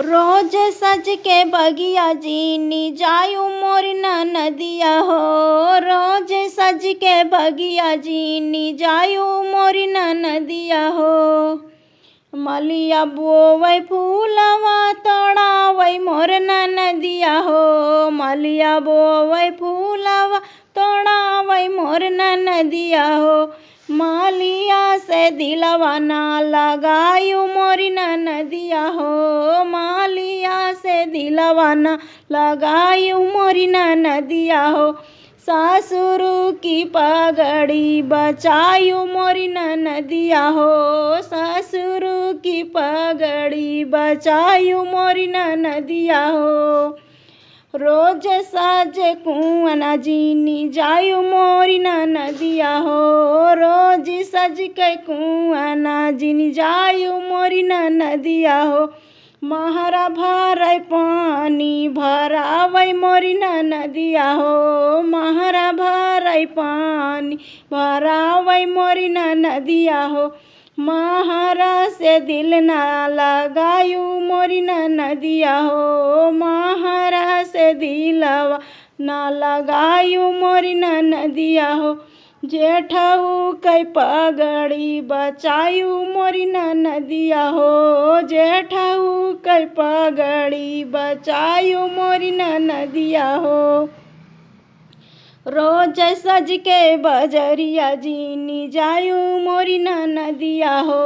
रोज सज के बगिया जीनी जायू मोरी नदिया हो। रोज सज के बगिया जीनी जायू मोरी नदिया हो। मलिया बोवै फूलवा तोड़ावै मोर नदिया हो। मलिया बोवै फूलवा तोड़ावै मोर नदिया हो। मालिया से दिलवा ना लगायू मोरी नदिया हो। मालिया से दिलवा ना लगायू मोरी नदिया हो। सासुर की पगड़ी बचायू मोरी नदिया हो। सासुर की पगड़ी बचायू मोरी नदिया हो। रोज साजे कुआना जीनी जायू मोरी नदिया हो। रोज सज के कुआना जीनी जायू मोरी नदिया हो। महरा भरै पानी भरावै मोरी नदिया हो। महरा भरै पानी भरावै मोरी नदिया हो। महरा से दिल ना लगायू मोरी नदिया हो। महरा से दिलवा ना लगायू मोरी नदिया हो। जेठऊ कै पगड़ी बचायू मोरी नदिया हो। जेठऊ कै पगड़ी बचायू मोरी नदिया हो। रोज सज के बजरिया जीनी जायू मोरी नदिया हो।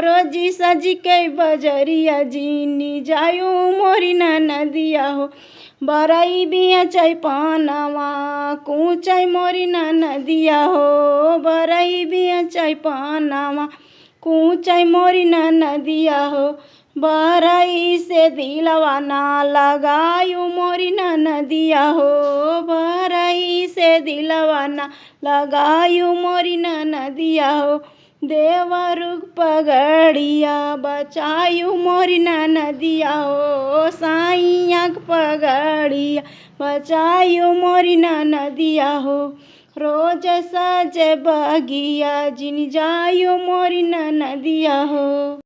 रोज सज के बजरिया जीनी जायू मोरी नदिया हो। बरई बिया चै पानवा कूचै मोरी नदिया हो। बरई बिया चै पानवा कूचै मोरी नदिया हो। बरई से दिलवा ना लगायू मोरी नदिया हो। बरई से दिलवा ना लगायू मोरी नदिया हो। देवर पगड़िया बचायू मोरी नदिया हो। साइया पगड़िया बचायू मोरी नदिया हो। रोज सज बगिया जिन जायू मोरी नदिया हो।